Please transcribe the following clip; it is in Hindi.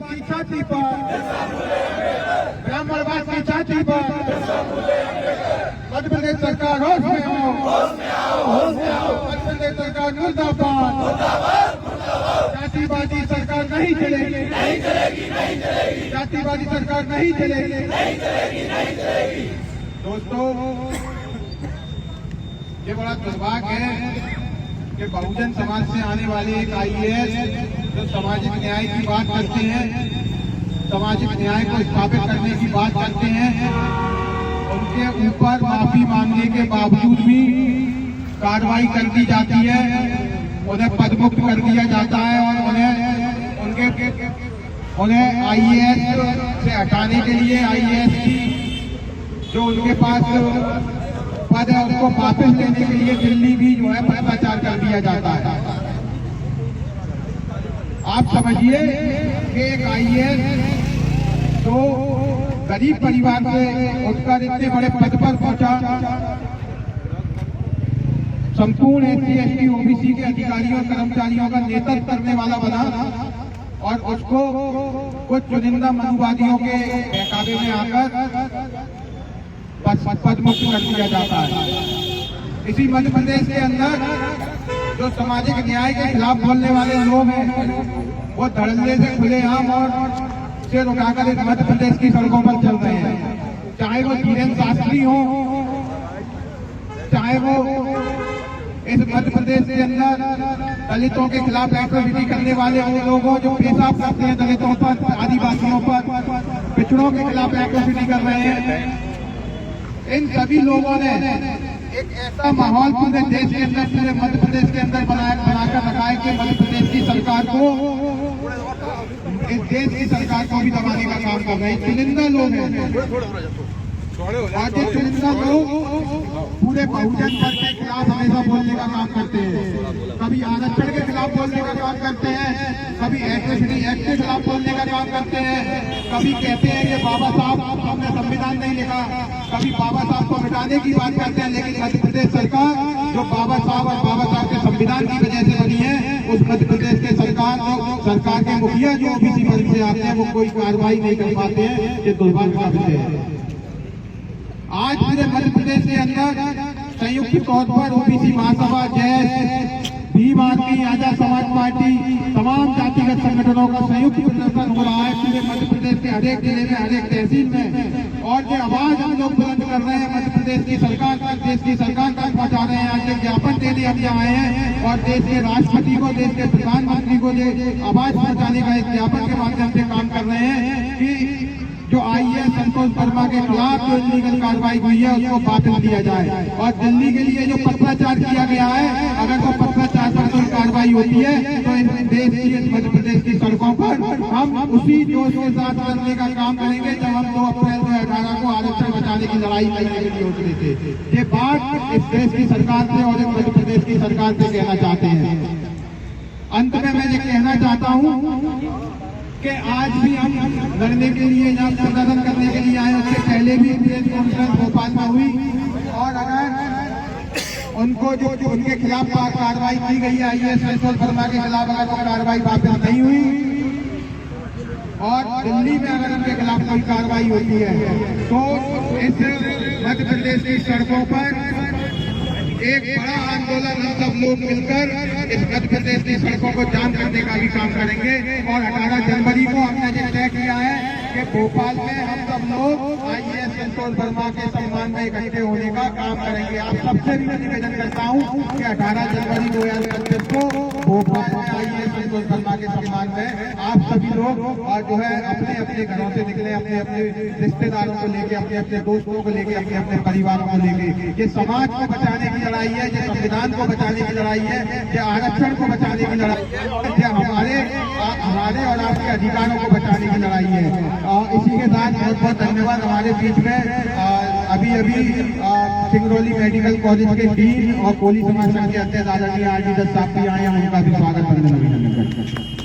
की छाती पर, ब्राह्मणवाद की छाती पर मध्य प्रदेश सरकार होश में आओ, मध्य प्रदेश सरकार मुर्दाबाद, जातिवादी सरकार नहीं चलेगी, जातिवादी सरकार नहीं चलेगी। दोस्तों, ये बड़ा दुर्भाग्य है कि बहुजन समाज से आने वाले एक IAS जो सामाजिक न्याय की बात करते हैं, सामाजिक न्याय को स्थापित करने की बात करते हैं, उनके ऊपर माफी मांगने के बावजूद भी कार्रवाई कर दी जाती है, उन्हें पदमुक्त कर दिया जाता है और उन्हें IAS से हटाने के लिए IAS की जो उनके पास पद है उसको वापस लेने के लिए दिल्ली भी जो है भ्रष्टाचार कर दिया जाता है। आप समझिए कि एक IAS जो गरीब परिवार से उठकर इतने बड़े पद पर पहुंचा, संपूर्ण SC ST OBC के अधिकारियों और कर्मचारियों का नेतृत्व करने वाला बना और उसको कुछ चुनिंदा मनुवादियों के बहकावे में आकर पदमुक्त कर दिया जाता है। इसी मध्य प्रदेश के अंदर जो सामाजिक न्याय के खिलाफ बोलने वाले लोग हैं वो धड़ल्ले से खुलेआम और सिर उठाकर इस मध्य प्रदेश की सड़कों पर चल रहे हैं, चाहे वो धीरेन्द्र शास्त्री हो, चाहे वो इस मध्य प्रदेश के अंदर दलितों के खिलाफ एक्टिविटी करने वाले वो लोग हो जो पेशाब करते हैं दलितों पर, आदिवासियों पर, पिछड़ों के खिलाफ एक्टिविटी कर रहे हैं। इन सभी लोगों ने एक ऐसा माहौल पूरे देश के अंदर, पूरे मध्य प्रदेश के अंदर बनाकर रखा है कि मध्य प्रदेश की सरकार को, इस देश की सरकार को भी दबाने का काम कर रहे हैं। चुनिंदा लोग हैं, आज चुनिंदा लोग पूरे बहुजन वर्ग के खिलाफ हमेशा बोलने का काम करते हैं, कभी आरक्षण के खिलाफ बोलने का काम करते हैं, कभी एट्रोसिटी एक्ट के खिलाफ बोलने का काम करते हैं, कभी कहते हैं कि बाबा साहब हमने संविधान नहीं लिखा, कभी बाबा साहब को मिटाने की बात करते हैं। लेकिन मध्य प्रदेश सरकार जो बाबा साहब और बाबा साहब के संविधान की वजह से बनी है, उस मध्य प्रदेश के सरकार के मुखिया जो OBC वर्ग से आते हैं वो कोई कार्रवाई नहीं कर पाते हैं। ये दुर्भाग्य का विषय है। आज पूरे मध्य प्रदेश के अंदर संयुक्त तौर पर OBC महासभा, जैस, भीम आदमी, आजाद समाज पार्टी, तमाम जातिगत संगठनों का संयुक्त प्रदर्शन हो रहा है पूरे मध्य प्रदेश के हर एक जिले में, हर एक तहसील में। और जो आवाज हम लोग बुलंद कर रहे हैं मध्य प्रदेश की सरकार तक, देश की सरकार तक पहुंचा रहे हैं। आज एक ज्ञापन देने हम यहाँ आए हैं और देश के राष्ट्रपति को, देश के प्रधानमंत्री को आवाज पहुंचाने का एक ज्ञापन के माध्यम से काम कर रहे हैं कि जो IAS संतोष वर्मा के खिलाफ जो इलीगल कार्रवाई हुई है उसको वापस लिया जाए। और दिल्ली के लिए जो पत्राचार किया गया है, अगर वो पत्राचार पर कोई कार्रवाई होती है तो इस देश की, इस मध्य प्रदेश की सड़कों पर हम उसी जोश के साथ लड़ने का काम करेंगे जब हम 2 अप्रैल 2018 को आरक्षण बचाने की लड़ाई करने के लिए उतरे थे। ये बात इस देश की सरकार से और इस मध्य प्रदेश की सरकार से कहना चाहते हैं। अंत में मैं ये कहना चाहता हूँ कि आज भी हम लड़ने के लिए, यहाँ प्रदर्शन करने के लिए आए। उससे पहले भी प्रेस कॉन्फ्रेंस भोपाल में हुई और अगर उनको जो उनके खिलाफ कार्रवाई की गई है IAS संतोष वर्मा के खिलाफ, अगर वो कार्रवाई वापस नहीं हुई और दिल्ली में अगर उनके खिलाफ कोई कार्रवाई होती है तो इस मध्य प्रदेश की सड़कों पर एक बड़ा आंदोलन हम सब लोग मिलकर इस मध्य प्रदेश की सड़कों को जाम करने का भी काम करेंगे। और 18 जनवरी को हमने ये तय किया है कि भोपाल में हम सब लोग IAS संतोष वर्मा के सम्मान में इकट्ठे होने का काम करेंगे। आप सबसे भी निवेदन करता हूँ कि 18 जनवरी 2025 को भोपाल में IAS संतोष वर्मा के सम्मान में आप सभी लोग और जो है अपने अपने घरों से निकले, अपने अपने रिश्तेदारों को लेके, अपने अपने दोस्तों को लेके, अपने अपने परिवारों को लेके। ये समाज को बचाने की लड़ाई है, ये संविधान को बचाने की लड़ाई है, ये आरक्षण को बचाने की लड़ाई है, ये हमारे और आपके अधिकारों को बचाने की लड़ाई है। इसी के साथ बहुत बहुत धन्यवाद। हमारे बीच में अभी सिंगरौली मेडिकल कॉलेज के डीन और कोली समाज संघ के अध्यक्ष आदरणीय RD दत्त साहब भी आए हैं, उनका भी स्वागत करने लगे।